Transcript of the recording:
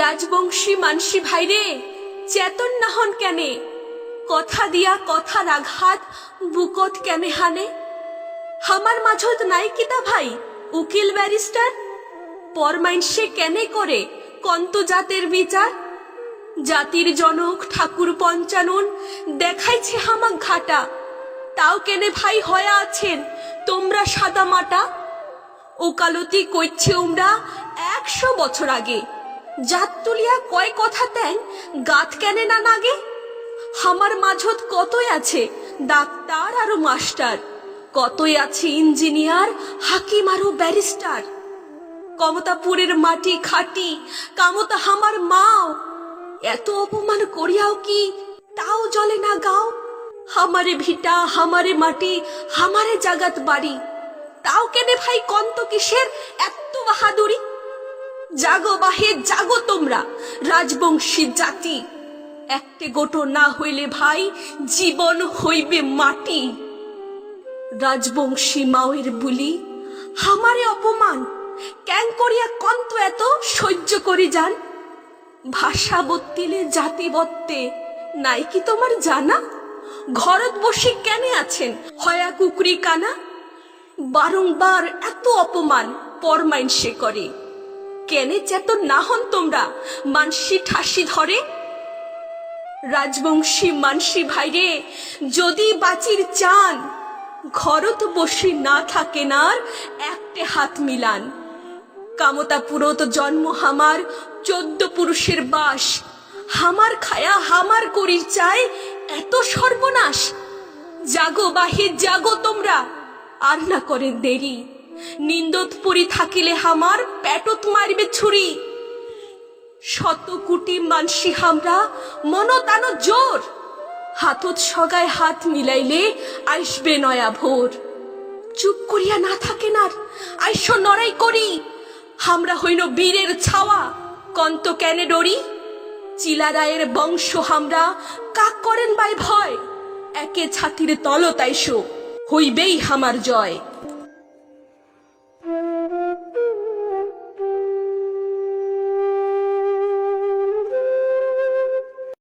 রাজবংশী মানসী ভাইরে চেতন না হন কেনে, কথা দিয়া কথার আঘাত বুকত কেনে হানে। হামার মাঝত নাই কিতা ভাই উকিল ব্যারিস্টার, পরমাইনসে কেনে করে কন্ত জাতের বিচার। জাতির জনক ঠাকুর পঞ্চানন দেখাইছে হামাক ঘাটা, তাও কেনে ভাই হয়া আছেন তোমরা সাদা মাটা। ওকালতি কইছে উমরা 100 বছর আগে, জাত তুলিয়া কয় কথা তেন গাত কেনে না নাগে। হামার মাঝত কতই আছে ডাক্তার আর মাস্টার, কতই আছে ইঞ্জিনিয়ার হাকিম আর ব্যারিস্টার। কমতাপুরের মাটি খাটি কামতা হামার মাও, এত অপমান করিয়াও কি তাও জলে না গাও। হামারে ভিটা হামারে মাটি হামারে জাগাত বাড়ি, তাও কেনে ভাই কন্ত কিসের এত বাহাদুরি। জাগো বাহে জাগো তোমরা রাজবংশী জাতি, একটে গোটো না হইলে ভাই জীবন হইবে মাটি। রাজবংশী মাওয়ের বুলি হামারে অপমান ক্যাং করিয়া কন্ত এত সহ্য করি যান। ভাষা বত্তিলে জাতি বত্তে নাই কি তোমার জানা, ঘরত বসে কেনে আছেন হয়া কুকুরি কানা। বারংবার এত অপমান পরমাইনসে করে, কেনে চেতন না হন তোমরা মানসি ঠাসি ধরে। রাজবংশী মানসি ভাইরে যদি বাঁচির চান, ঘরত বসে না থাকেন আর একটে হাত মিলান। কামতাপুরত জন্ম হামার 14 পুরুষের বাস, হামার খায়া হামার করির চাই এত সর্বনাশ। জাগো বাহে জাগো তোমরা আর না করেন দেরি, নিন্দত পরি থাকিলে হামার পেটত মারবে ছুরি। 100 কোটি মানসি হামরা মনতানো জোর, হাতত সগায় হাত মিলাইলে আসবে নয়া ভোর। চুপ করিয়া না থাকেন আর আইস নড়াই করি, হামরা হইল বীরের ছাওয়া কন্ত কেনে ডরি। চিলারায়ের বংশ হামরা কাক করেন বাই ভয়, একে ছাতির তলতাইশো হইবেই হামার জয়।